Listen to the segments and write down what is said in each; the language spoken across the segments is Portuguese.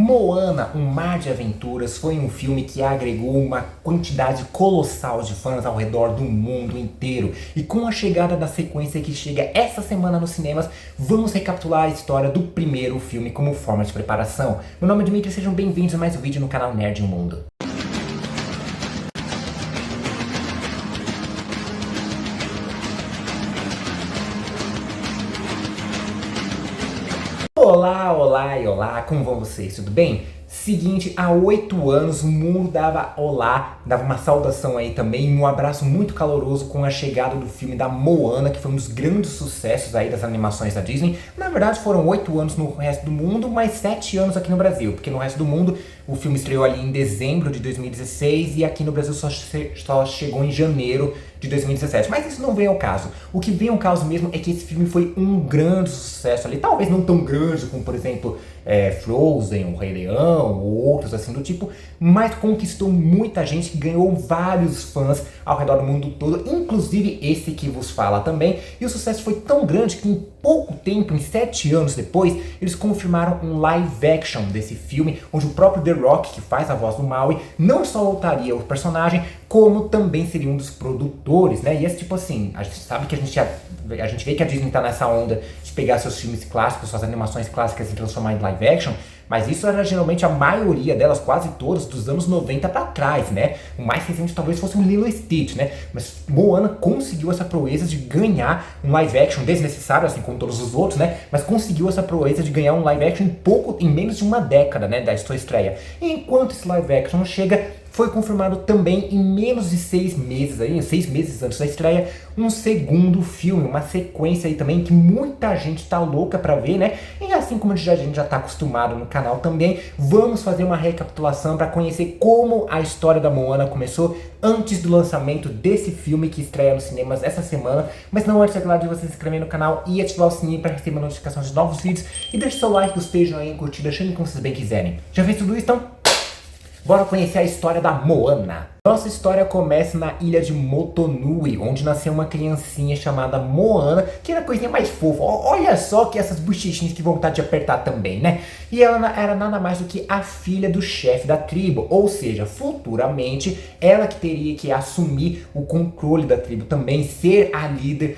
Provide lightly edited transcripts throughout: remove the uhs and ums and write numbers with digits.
Moana, um mar de aventuras, foi um filme que agregou uma quantidade colossal de fãs ao redor do mundo inteiro. E com a chegada da sequência que chega essa semana nos cinemas, vamos recapitular a história do primeiro filme como forma de preparação. Meu nome é Dmitry, sejam bem-vindos a mais um vídeo no canal Nerd Mundo. Olá, olá e olá, como vão vocês? Tudo bem? Seguinte, há 8 anos o mundo dava olá, dava uma saudação aí também, um abraço muito caloroso com a chegada do filme da Moana, que foi um dos grandes sucessos aí das animações da Disney. Na verdade foram 8 anos no resto do mundo, mais 7 anos aqui no Brasil, porque no resto do mundo o filme estreou ali em dezembro de 2016 e aqui no Brasil só chegou em janeiro de 2017. Mas isso não vem ao caso. O que vem ao caso mesmo é que esse filme foi um grande sucesso ali, talvez não tão grande como, por exemplo, Frozen, O Rei Leão, ou outros assim do tipo, mas conquistou muita gente, que ganhou vários fãs ao redor do mundo todo, inclusive esse que vos fala também. E o sucesso foi tão grande que em pouco tempo, em 7 anos depois, eles confirmaram um live action desse filme, onde o próprio The Rock, que faz a voz do Maui, não só voltaria o personagem, como também seria um dos produtores, né? E esse tipo assim, a gente sabe que a gente vê que a Disney tá nessa onda de pegar seus filmes clássicos, suas animações clássicas e transformar em live action, mas isso era geralmente a maioria delas, quase todas, dos anos 90 pra trás, né? O mais recente talvez fosse um Lilo e Stitch, né? Mas Moana conseguiu essa proeza de ganhar um live action desnecessário, assim como todos os outros, né? Mas conseguiu essa proeza de ganhar um live action em menos de uma década, né? Da sua estreia. E enquanto esse live action chega, foi confirmado também em menos de 6 meses, aí, 6 meses antes da estreia, um segundo filme, uma sequência aí também que muita gente tá louca pra ver, né? E assim como a gente já tá acostumado no canal também, vamos fazer uma recapitulação para conhecer como a história da Moana começou antes do lançamento desse filme que estreia nos cinemas essa semana. Mas não antes, é claro, de você se inscrever no canal e ativar o sininho para receber notificações de novos vídeos. E deixe seu like, gostei, aí, curtida, chame como vocês bem quiserem. Já fez tudo isso, então? Bora conhecer a história da Moana. Nossa história começa na ilha de Motunui, onde nasceu uma criancinha chamada Moana, que era a coisinha mais fofa. Olha só que essas bochechinhas, que vontade de apertar também, né? E ela era nada mais do que a filha do chefe da tribo, ou seja, futuramente ela que teria que assumir o controle da tribo também, ser a líder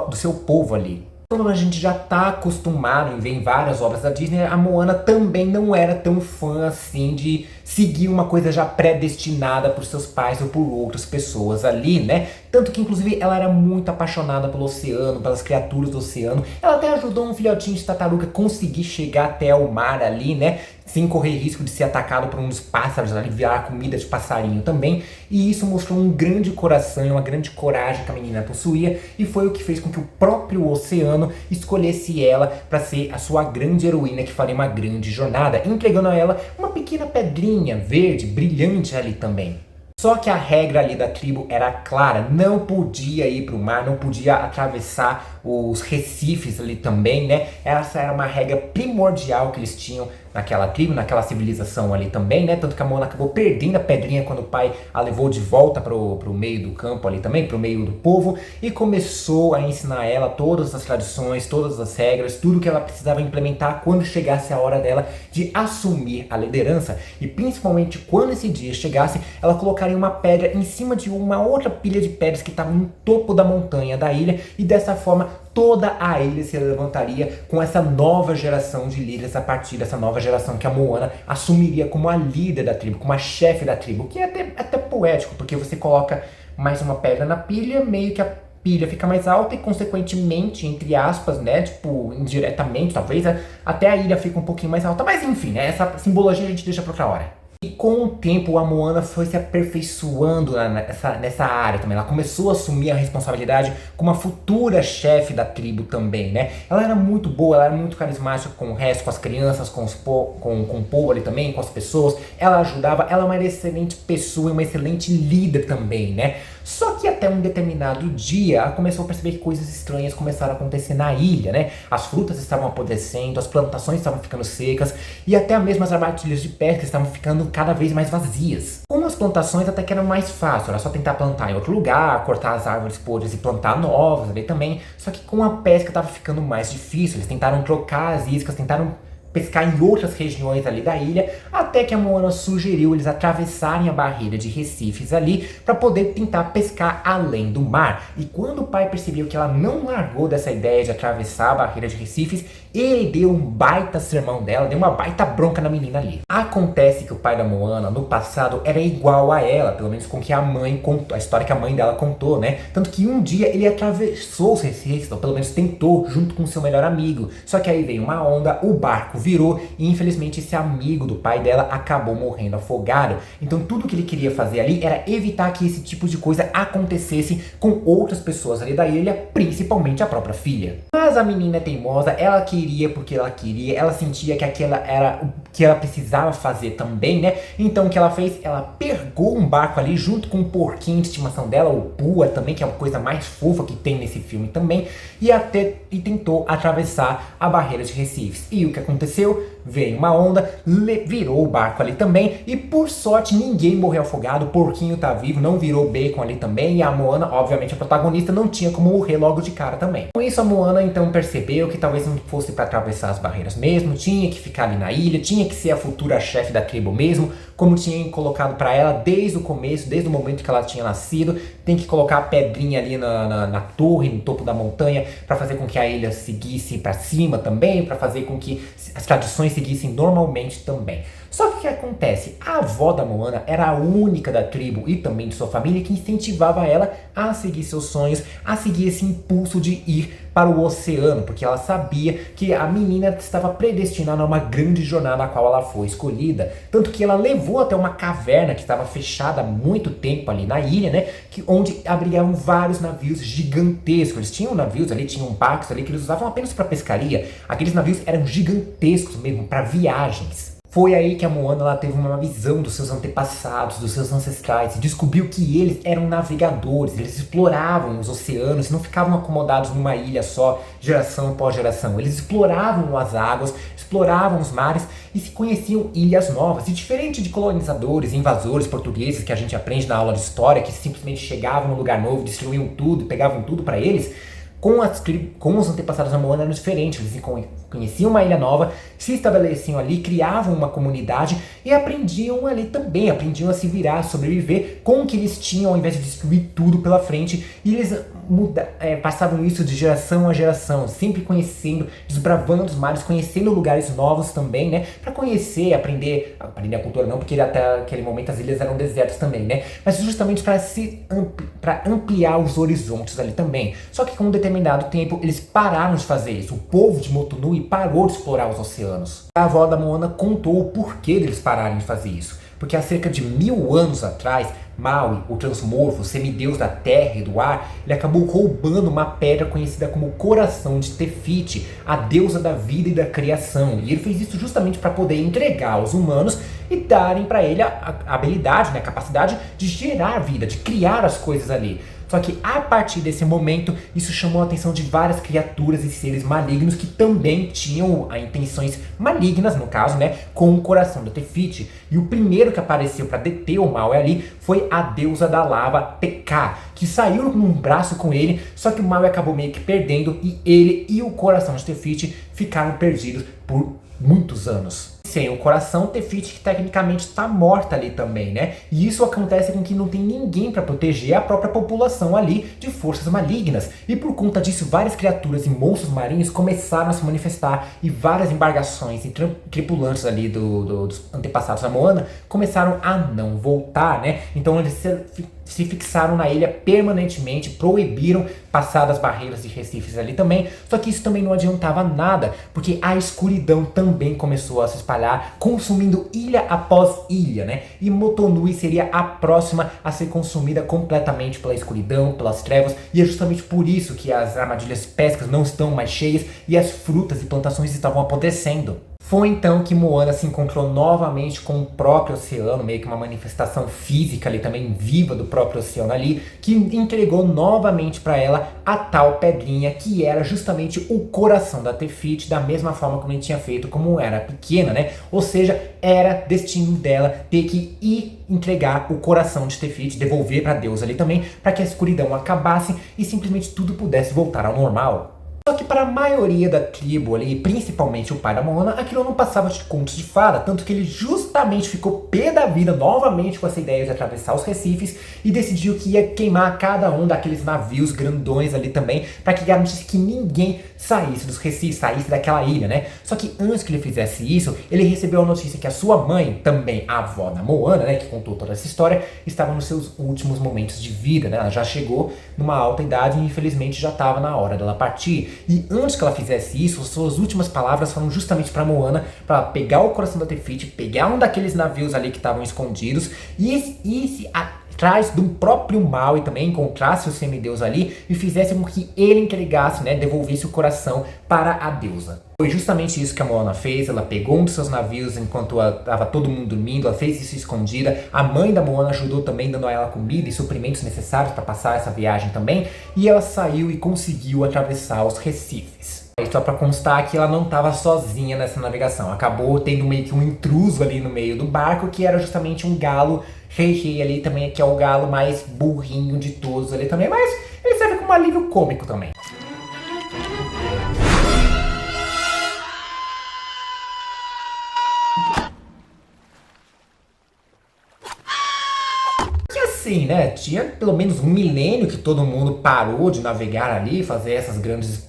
do seu povo ali. Como a gente já está acostumado em ver em várias obras da Disney, a Moana também não era tão fã assim de seguir uma coisa já predestinada por seus pais ou por outras pessoas ali, né? Tanto que inclusive ela era muito apaixonada pelo oceano, pelas criaturas do oceano. Ela até ajudou um filhotinho de tartaruga a conseguir chegar até o mar ali, né? Sem correr risco de ser atacado por um dos pássaros ali, virar comida de passarinho também. E isso mostrou um grande coração e uma grande coragem que a menina possuía, e foi o que fez com que o próprio oceano escolhesse ela para ser a sua grande heroína que faria uma grande jornada, entregando a ela uma pequena pedrinha verde, brilhante ali também. Só que a regra ali da tribo era clara, não podia ir para o mar, não podia atravessar os recifes ali também, né? Essa era uma regra primordial que eles tinham naquela tribo, naquela civilização ali também, né? Tanto que a Moana acabou perdendo a pedrinha quando o pai a levou de volta pro meio do campo ali também, pro meio do povo, e começou a ensinar ela todas as tradições, todas as regras, tudo que ela precisava implementar quando chegasse a hora dela de assumir a liderança. E principalmente quando esse dia chegasse, ela colocaria uma pedra em cima de uma outra pilha de pedras que estava no topo da montanha da ilha, e dessa forma toda a ilha se levantaria com essa nova geração de líderes, a partir dessa nova geração que a Moana assumiria como a líder da tribo, como a chefe da tribo, que é até poético, porque você coloca mais uma pedra na pilha, meio que a pilha fica mais alta e consequentemente, entre aspas, né, tipo, indiretamente, talvez, até a ilha fica um pouquinho mais alta, mas enfim, né, essa simbologia a gente deixa pra outra hora. E com o tempo a Moana foi se aperfeiçoando nessa área também. Ela começou a assumir a responsabilidade como a futura chefe da tribo também, né? Ela era muito boa, ela era muito carismática com o resto, com as crianças, com o povo ali também, com as pessoas. Ela ajudava, ela era uma excelente pessoa e uma excelente líder também, né? Só que até um determinado dia ela começou a perceber que coisas estranhas começaram a acontecer na ilha, né? As frutas estavam apodrecendo, as plantações estavam ficando secas e até mesmo as armadilhas de pesca estavam ficando cada vez mais vazias. Com as plantações até que era mais fácil, era só tentar plantar em outro lugar, cortar as árvores podres e plantar novas ali também. Só que com a pesca estava ficando mais difícil, eles tentaram trocar as iscas, tentaram pescar em outras regiões ali da ilha, até que a Moana sugeriu eles atravessarem a barreira de recifes ali para poder tentar pescar além do mar. E quando o pai percebeu que ela não largou dessa ideia de atravessar a barreira de recifes, ele deu um baita sermão dela, deu uma baita bronca na menina ali. Acontece que o pai da Moana no passado era igual a ela, pelo menos com que a mãe contou, a história que a mãe dela contou, né? Tanto que um dia ele atravessou os recifes, ou pelo menos tentou, junto com seu melhor amigo. Só que aí veio uma onda, o barco virou e infelizmente esse amigo do pai dela acabou morrendo afogado. Então tudo que ele queria fazer ali era evitar que esse tipo de coisa acontecesse com outras pessoas ali da ilha, principalmente a própria filha. Mas a menina é teimosa, ela queria porque ela queria, ela sentia que aquilo era o que ela precisava fazer também, né? Então o que ela fez? Ela pegou um barco ali junto com um porquinho de estimação dela, o Pua também, que é a coisa mais fofa que tem nesse filme também, e tentou atravessar a barreira de recifes. E o que aconteceu? Veio uma onda, virou o barco ali também, e por sorte ninguém morreu afogado, o porquinho tá vivo, não virou bacon ali também, e a Moana, obviamente a protagonista, não tinha como morrer logo de cara também. Com isso a Moana então percebeu que talvez não fosse para atravessar as barreiras mesmo, tinha que ficar ali na ilha, tinha que ser a futura chefe da tribo mesmo, como tinham colocado para ela desde o começo, desde o momento que ela tinha nascido, tem que colocar a pedrinha ali na torre, no topo da montanha, para fazer com que a ilha seguisse para cima também, para fazer com que as tradições seguissem normalmente também. Só que o que acontece? A avó da Moana era a única da tribo e também de sua família que incentivava ela a seguir seus sonhos, a seguir esse impulso de ir para o oceano, porque ela sabia que a menina estava predestinada a uma grande jornada a qual ela foi escolhida. Tanto que ela levou até uma caverna que estava fechada há muito tempo ali na ilha, né? Onde abrigavam vários navios gigantescos. Eles tinham navios ali, tinham barcos ali que eles usavam apenas para pescaria. Aqueles navios eram gigantescos mesmo, para viagens. Foi aí que a Moana ela teve uma visão dos seus antepassados, dos seus ancestrais, e descobriu que eles eram navegadores, eles exploravam os oceanos, não ficavam acomodados numa ilha só, geração após geração. Eles exploravam as águas, exploravam os mares e se conheciam ilhas novas. E diferente de colonizadores, invasores portugueses que a gente aprende na aula de história, que simplesmente chegavam num lugar novo, destruíam tudo, pegavam tudo para eles, com os antepassados da Moana era diferente. Eles conheciam uma ilha nova, se estabeleciam ali, criavam uma comunidade e aprendiam ali também, aprendiam a se virar, a sobreviver com o que eles tinham ao invés de destruir tudo pela frente. E eles passavam isso de geração a geração, sempre conhecendo, desbravando os mares, conhecendo lugares novos também, né? Para conhecer, aprender a cultura não, porque até aquele momento as ilhas eram desertas também, né? Mas justamente para ampliar os horizontes ali também. Só que com um determinado tempo eles pararam de fazer isso. O povo de Motunui parou de explorar os oceanos. A avó da Moana contou o porquê deles pararem de fazer isso. Porque há cerca de 1000 anos atrás, Maui, o transmorfo, semideus da terra e do ar, ele acabou roubando uma pedra conhecida como Coração de Tefiti, a deusa da vida e da criação. E ele fez isso justamente para poder entregar aos humanos e darem para ele a habilidade, né, a capacidade de gerar vida, de criar as coisas ali. Só que a partir desse momento, isso chamou a atenção de várias criaturas e seres malignos que também tinham intenções malignas, no caso, né, com o coração da Tefiti. E o primeiro que apareceu para deter o mal ali foi a deusa da lava, Pekka, que saiu num braço com ele, só que o mal acabou meio que perdendo e ele e o coração de Tefiti ficaram perdidos por muitos anos. Sem o coração, Tefiti que tecnicamente está morta ali também, né? E isso acontece com que não tem ninguém para proteger a própria população ali de forças malignas. E por conta disso, várias criaturas e monstros marinhos começaram a se manifestar e várias embarcações e tripulantes ali dos antepassados da Moana começaram a não voltar, né? Então eles se fixaram na ilha permanentemente, proibiram passar das barreiras de recifes ali também, só que isso também não adiantava nada, porque a escuridão também começou a se espalhar, consumindo ilha após ilha, né? E Motunui seria a próxima a ser consumida completamente pela escuridão, pelas trevas, e é justamente por isso que as armadilhas pescas não estão mais cheias e as frutas e plantações estavam apodrecendo. Foi então que Moana se encontrou novamente com o próprio oceano, meio que uma manifestação física ali também viva do próprio oceano ali, que entregou novamente para ela a tal pedrinha que era justamente o coração da Tefiti, da mesma forma como ele tinha feito como era pequena, né? Ou seja, era destino dela ter que ir entregar o coração de Tefiti, devolver para Deus ali também, para que a escuridão acabasse e simplesmente tudo pudesse voltar ao normal. Só que para a maioria da tribo ali, principalmente o pai da Moana, aquilo não passava de contos de fada, tanto que ele justamente ficou pé da vida novamente com essa ideia de atravessar os recifes e decidiu que ia queimar cada um daqueles navios grandões ali também, para que garantisse que ninguém saísse dos recifes, saísse daquela ilha, né? Só que antes que ele fizesse isso, ele recebeu a notícia que a sua mãe, também a avó da Moana, né, que contou toda essa história, estava nos seus últimos momentos de vida, né? Ela já chegou numa alta idade e infelizmente já estava na hora dela partir. E antes que ela fizesse isso, as suas últimas palavras foram justamente para Moana, para pegar o coração da Te-Fiti, pegar um daqueles navios ali que estavam escondidos e se atrás do próprio Maui também, encontrasse o semideus ali e fizesse com que ele entregasse, né, devolvesse o coração para a deusa. Foi justamente isso que a Moana fez. Ela pegou um dos seus navios enquanto estava todo mundo dormindo, ela fez isso escondida. A mãe da Moana ajudou também, dando a ela comida e suprimentos necessários para passar essa viagem também, e ela saiu e conseguiu atravessar os recifes. E só para constar que ela não estava sozinha nessa navegação, acabou tendo meio que um intruso ali no meio do barco, que era justamente um galo rei ali também, que é o galo mais burrinho de todos ali também, mas ele serve como alívio cômico também. Assim, né, tinha pelo menos um milênio que todo mundo parou de navegar ali, fazer essas grandes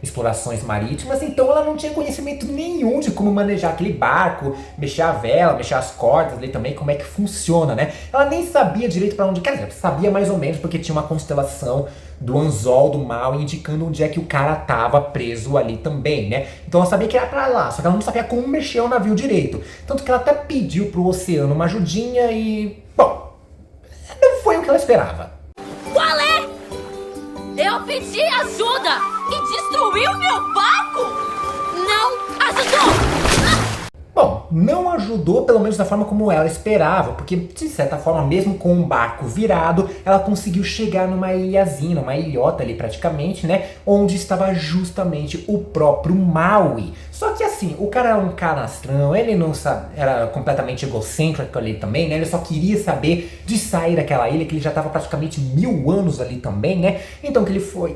explorações marítimas, então ela não tinha conhecimento nenhum de como manejar aquele barco, mexer a vela, mexer as cordas ali também, como é que funciona, né? Ela nem sabia direito para onde, quer dizer, sabia mais ou menos porque tinha uma constelação do anzol do mal indicando onde é que o cara tava preso ali também, né? Então ela sabia que era pra lá, só que ela não sabia como mexer o navio direito. Tanto que ela até pediu pro oceano uma ajudinha e, bom, não foi o que ela esperava. Qual é? Eu pedi ajuda e destruiu meu barco? Não ajudou! Bom, não ajudou pelo menos da forma como ela esperava, porque de certa forma, mesmo com o barco virado, ela conseguiu chegar numa ilhazinha, numa ilhota ali praticamente, né, onde estava justamente o próprio Maui. Só que assim, o cara era um canastrão, ele não era completamente egocêntrico ali também, né, ele só queria saber de sair daquela ilha, que ele já estava praticamente 1000 anos ali também, né, então o que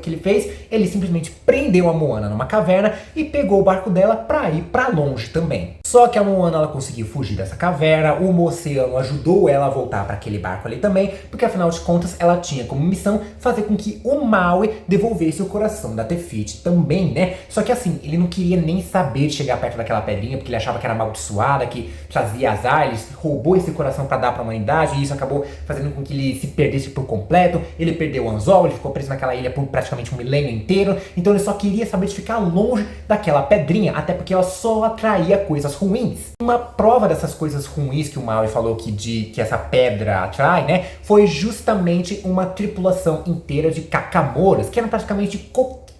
ele fez? Ele simplesmente prendeu a Moana numa caverna e pegou o barco dela para ir para longe também. Só que a Moana, ela conseguiu fugir dessa caverna, o oceano ajudou ela a voltar para aquele barco ali também, porque afinal de contas ela tinha como missão fazer com que o Maui devolvesse o coração da Te-Fiti também, né? Só que assim, ele não queria nem saber de chegar perto daquela pedrinha, porque ele achava que era amaldiçoada, que trazia azar, ele roubou esse coração para dar para a humanidade, e isso acabou fazendo com que ele se perdesse por completo. Ele perdeu o anzol, ele ficou preso naquela ilha por praticamente um milênio inteiro, então ele só queria saber de ficar longe daquela pedrinha, até porque ela só atraía coisas ruins. Uma prova dessas coisas ruins que o Maui falou que essa pedra atrai, né, foi justamente uma tripulação inteira de cacamoras, que eram praticamente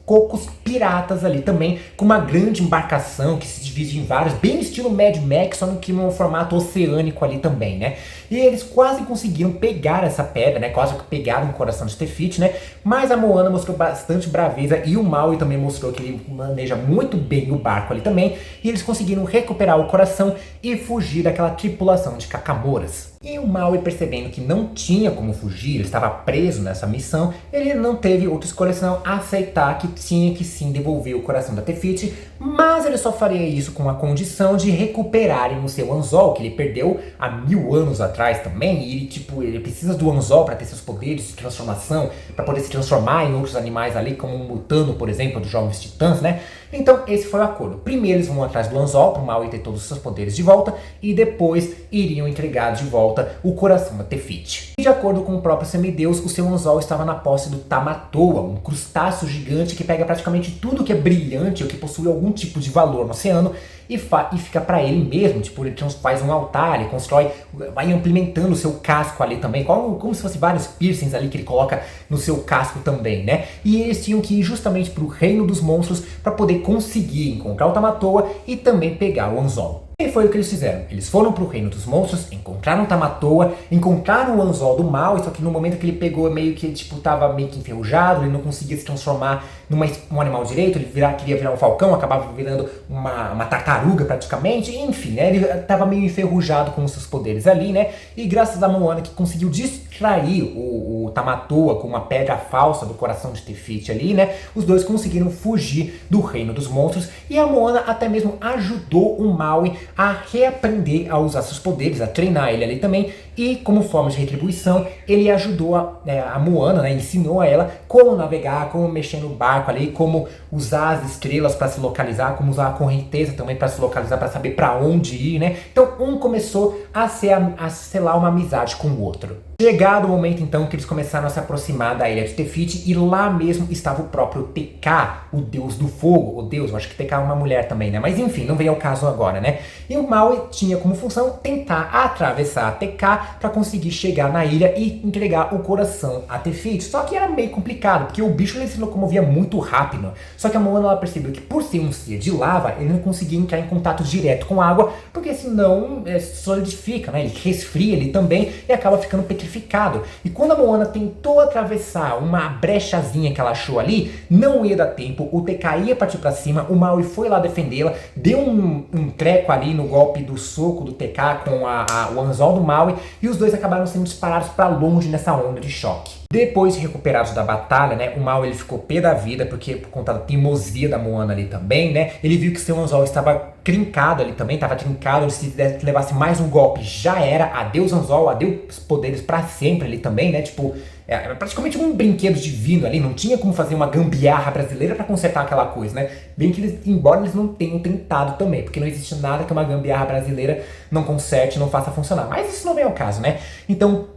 cocos piratas ali também, com uma grande embarcação que se divide em vários, bem estilo Mad Max, só que num formato oceânico ali também, né? E eles quase conseguiram pegar essa pedra, né? Quase que pegaram o coração de Te-Fiti, né? Mas a Moana mostrou bastante braveza e o Maui também mostrou que ele maneja muito bem o barco ali também, e eles conseguiram recuperar o coração e fugir daquela tripulação de cacamoras. E o Maui, percebendo que não tinha como fugir, ele estava preso nessa missão, ele não teve outra escolha senão aceitar que tinha que sim devolver o coração da Te-Fiti, mas ele só faria isso com a condição de recuperarem o seu anzol, que ele perdeu há 1000 anos atrás também, e ele precisa do anzol para ter seus poderes de transformação, para poder se transformar em outros animais ali, como um Mutano, por exemplo, dos Jovens Titãs, né? Então esse foi o acordo. Primeiro eles vão atrás do anzol para o Maui ter todos os seus poderes de volta, e depois iriam entregar de volta o coração da Te-Fiti. De acordo com o próprio semideus, o seu anzol estava na posse do Tamatoa, um crustáceo gigante que pega praticamente tudo que é brilhante ou que possui algum tipo de valor no oceano e fica para ele mesmo, tipo, ele faz um altar, ele constrói, vai implementando o seu casco ali também, como se fosse vários piercings ali que ele coloca no seu casco também, né? E eles tinham que ir justamente para o reino dos monstros para poder conseguir encontrar o Tamatoa e também pegar o anzol. E foi o que eles fizeram. Eles foram pro reino dos monstros, encontraram Tamatoa, encontraram o anzol do mal, só que no momento que ele pegou, meio que tipo, tava meio que enferrujado, ele não conseguia se transformar num animal direito, ele queria virar um falcão, acabava virando uma tartaruga praticamente, enfim, né, ele tava meio enferrujado com os seus poderes ali, né, e graças a Moana que conseguiu distrair o Tamatoa com uma pedra falsa do coração de Te-Fiti ali, né, os dois conseguiram fugir do reino dos monstros, e a Moana até mesmo ajudou o Maui a reaprender a usar seus poderes, a treinar ele ali também, e como forma de retribuição, ele ajudou a Moana, né, ensinou a ela como navegar, como mexer no barco ali, como usar as estrelas para se localizar, como usar a correnteza também para se localizar, para saber para onde ir, né? Então um começou a selar uma amizade com o outro. Chegado o momento então que eles começaram a se aproximar da ilha de Te-Fiti, e lá mesmo estava o próprio Te-Kā, o deus do fogo, o deus, eu acho que Te-Kā é uma mulher também, né? Mas enfim, não vem ao caso agora, né? E o Maui tinha como função tentar atravessar a Te-Kā para conseguir chegar na ilha e entregar o coração a Te-Fiti. Só que era meio complicado, porque o bicho ele se locomovia muito rápido. Só que a Moana ela percebeu que por ser um ser de lava, ele não conseguia entrar em contato direto com a água, porque senão solidifica, né? Ele resfria ali também e acaba ficando petrificado. E quando a Moana tentou atravessar uma brechazinha que ela achou ali, não ia dar tempo, o Te-Kā ia partir pra cima, o Maui foi lá defendê-la, deu um treco ali no golpe do soco do Te-Cá com o anzol do Maui, e os dois acabaram sendo disparados pra longe nessa onda de choque. Depois de recuperados da batalha, né, o Maui ele ficou pé da vida, porque por conta da teimosia da Moana ali também, né, ele viu que seu anzol estava trincado ali também, estava trincado, se levasse mais um golpe, já era, adeus anzol, adeus poderes pra sempre ali também, né, tipo, era praticamente um brinquedo divino ali, não tinha como fazer uma gambiarra brasileira pra consertar aquela coisa, né, bem que eles, embora eles não tenham tentado também, porque não existe nada que uma gambiarra brasileira não conserte, não faça funcionar, mas isso não vem ao caso, né, então,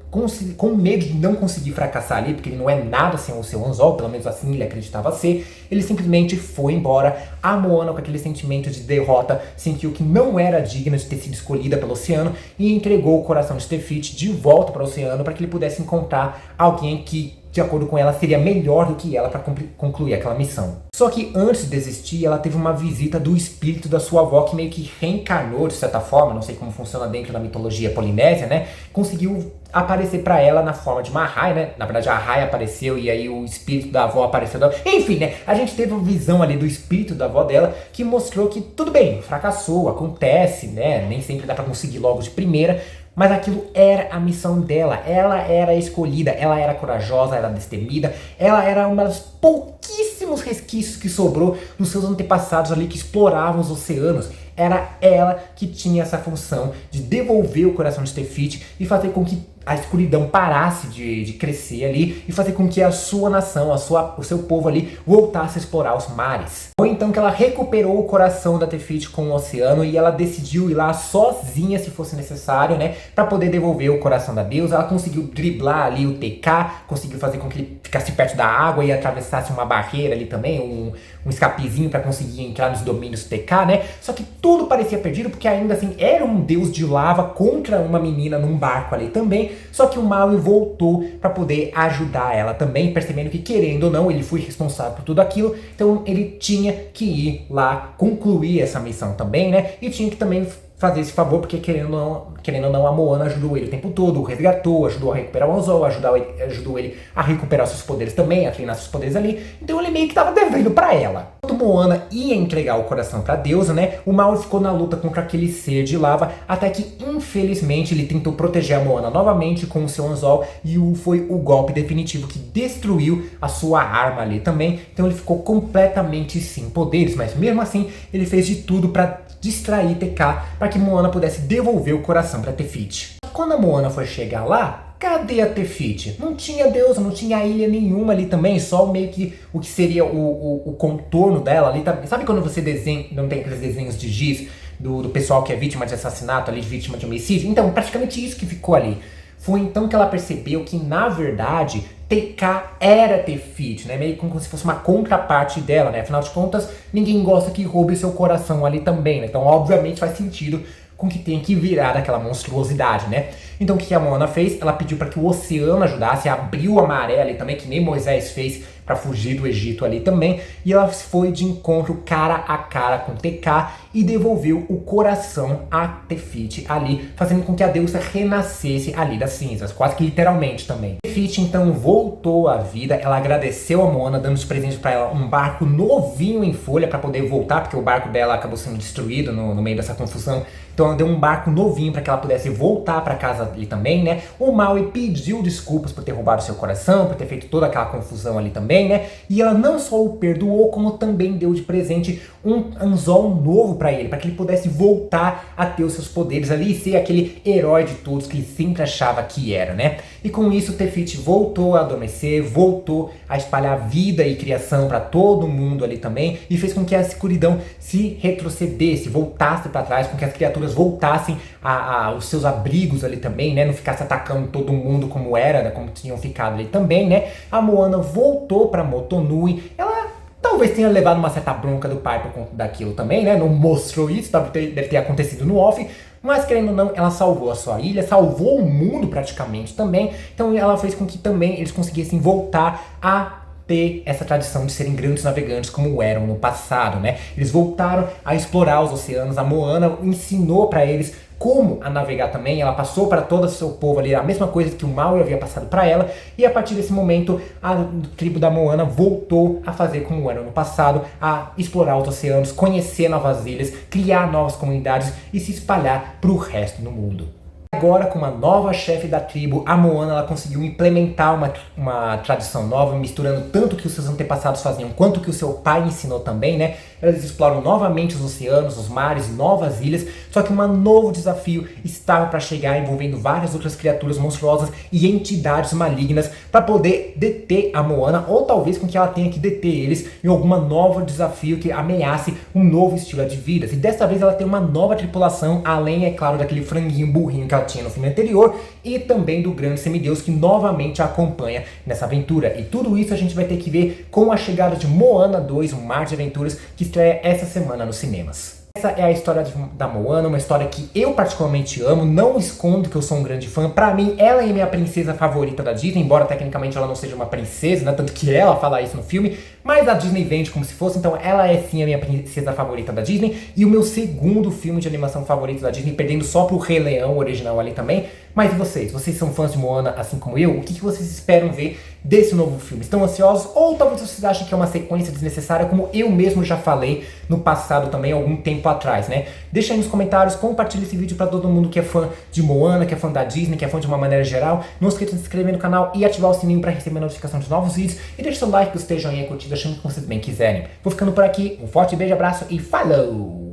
com medo de não conseguir fracassar ali, porque ele não é nada sem o seu anzol, pelo menos assim ele acreditava ser, ele simplesmente foi embora. A Moana, com aquele sentimento de derrota, sentiu que não era digna de ter sido escolhida pelo oceano e entregou o coração de Te-Fiti de volta para o oceano para que ele pudesse encontrar alguém que, de acordo com ela, seria melhor do que ela para concluir aquela missão. Só que antes de desistir, ela teve uma visita do espírito da sua avó, que meio que reencarnou de certa forma, não sei como funciona dentro da mitologia polinésia, né? Conseguiu aparecer pra ela na forma de uma arraia, né? Na verdade a arraia apareceu e aí o espírito da avó apareceu. Enfim, né? A gente teve uma visão ali do espírito da avó dela que mostrou que tudo bem, fracassou, acontece, né? Nem sempre dá pra conseguir logo de primeira, mas aquilo era a missão dela, ela era a escolhida, ela era corajosa, ela era destemida, ela era uma das pouquíssimos resquícios que sobrou dos seus antepassados ali que exploravam os oceanos. Era ela que tinha essa função de devolver o coração de Te-Fiti e fazer com que a escuridão parasse de crescer ali e fazer com que a sua nação, o seu povo ali voltasse a explorar os mares. Foi então que ela recuperou o coração da Te-Fiti com o oceano e ela decidiu ir lá sozinha, se fosse necessário, né, para poder devolver o coração da deusa. Ela conseguiu driblar ali o Te-Kā, conseguiu fazer com que ele ficasse perto da água e atravessasse uma barreira ali também, um escapezinho para conseguir entrar nos domínios do Te-Cá, né? Só que tudo parecia perdido porque ainda assim era um deus de lava contra uma menina num barco ali também. Só que o Maui voltou para poder ajudar ela também, percebendo que, querendo ou não, ele foi responsável por tudo aquilo, então ele tinha que ir lá concluir essa missão também, né? E tinha que também fazer esse favor, porque querendo ou não, a Moana ajudou ele o tempo todo, o resgatou, ajudou a recuperar o anzol, ajudou ele a recuperar seus poderes também, a treinar seus poderes ali, então ele meio que tava devendo pra ela. Quando Moana ia entregar o coração pra deusa, né, o Maui ficou na luta contra aquele ser de lava, até que infelizmente ele tentou proteger a Moana novamente com o seu anzol, e foi o golpe definitivo que destruiu a sua arma ali também, então ele ficou completamente sem poderes, mas mesmo assim ele fez de tudo pra distrair Te-Kā para que Moana pudesse devolver o coração para Te-Fiti. Quando a Moana foi chegar lá, cadê a Te-Fiti? Não tinha deusa, não tinha ilha nenhuma ali também, só meio que o que seria o contorno dela ali. Sabe quando você desenha, não tem aqueles desenhos de giz do pessoal que é vítima de assassinato ali, vítima de homicídio? Então, praticamente isso que ficou ali. Foi então que ela percebeu que, na verdade, Te-Kā era Te-Fiti, né? Meio como se fosse uma contraparte dela, né? Afinal de contas, ninguém gosta que roube seu coração ali também, né? Então, obviamente, faz sentido com que tenha que virar aquela monstruosidade, né? Então, o que a Moana fez? Ela pediu para que o oceano ajudasse, abriu a maré ali também, que nem Moisés fez para fugir do Egito ali também, e ela foi de encontro cara a cara com TK e devolveu o coração a Tefiti ali, fazendo com que a deusa renascesse ali das cinzas, quase que literalmente também. Tefiti então voltou à vida, ela agradeceu a Moana, dando de presente para ela um barco novinho em folha para poder voltar, porque o barco dela acabou sendo destruído no meio dessa confusão. Então ela deu um barco novinho para que ela pudesse voltar para casa ali também, né? O Maui pediu desculpas por ter roubado seu coração, por ter feito toda aquela confusão ali também, né? E ela não só o perdoou, como também deu de presente um anzol novo para ele, para que ele pudesse voltar a ter os seus poderes ali e ser aquele herói de todos que ele sempre achava que era, né? E com isso Tefiti voltou a adormecer, voltou a espalhar vida e criação para todo mundo ali também, e fez com que a escuridão se retrocedesse, voltasse para trás, com que as criaturas voltassem aos seus abrigos ali também, né? Não ficasse atacando todo mundo como era, né? Como tinham ficado ali também, né? A Moana voltou para Motonui. Ela talvez tenha levado uma certa bronca do pai por conta daquilo também, né? Não mostrou isso, deve ter acontecido no off. Mas querendo ou não, ela salvou a sua ilha, salvou o mundo praticamente também. Então ela fez com que também eles conseguissem voltar a ter essa tradição de serem grandes navegantes como eram no passado, né? Eles voltaram a explorar os oceanos, a Moana ensinou para eles como a navegar também, ela passou para todo o seu povo ali a mesma coisa que o Maui havia passado para ela, e a partir desse momento a tribo da Moana voltou a fazer como era no passado, a explorar os oceanos, conhecer novas ilhas, criar novas comunidades e se espalhar para o resto do mundo. Agora, com uma nova chefe da tribo, a Moana ela conseguiu implementar uma tradição nova, misturando tanto o que os seus antepassados faziam, quanto o que o seu pai ensinou também, né? Eles exploram novamente os oceanos, os mares, novas ilhas, só que um novo desafio estava para chegar, envolvendo várias outras criaturas monstruosas e entidades malignas para poder deter a Moana, ou talvez com que ela tenha que deter eles em algum novo desafio que ameace um novo estilo de vida. E dessa vez ela tem uma nova tripulação, além, é claro, daquele franguinho burrinho que ela tinha no filme anterior, e também do grande semideus que novamente a acompanha nessa aventura. E tudo isso a gente vai ter que ver com a chegada de Moana 2, um mar de aventuras, que estreia essa semana nos cinemas. Essa é a história da Moana, uma história que eu particularmente amo, não escondo que eu sou um grande fã. Pra mim, ela é minha princesa favorita da Disney, embora tecnicamente ela não seja uma princesa, né? Tanto que ela fala isso no filme, mas a Disney vende como se fosse, então ela é sim a minha princesa favorita da Disney, e o meu segundo filme de animação favorito da Disney, perdendo só pro Rei Leão original ali também. Mas e vocês? Vocês são fãs de Moana assim como eu? O que vocês esperam ver desse novo filme? Estão ansiosos? Ou talvez vocês achem que é uma sequência desnecessária, como eu mesmo já falei no passado também, algum tempo atrás, né? Deixa aí nos comentários, compartilha esse vídeo para todo mundo que é fã de Moana, que é fã da Disney, que é fã de uma maneira geral. Não esqueça de se inscrever no canal e ativar o sininho para receber notificação de novos vídeos. E deixa seu like, gostei, joinha, curtida, achando que vocês bem quiserem. Vou ficando por aqui, um forte beijo, abraço e falou!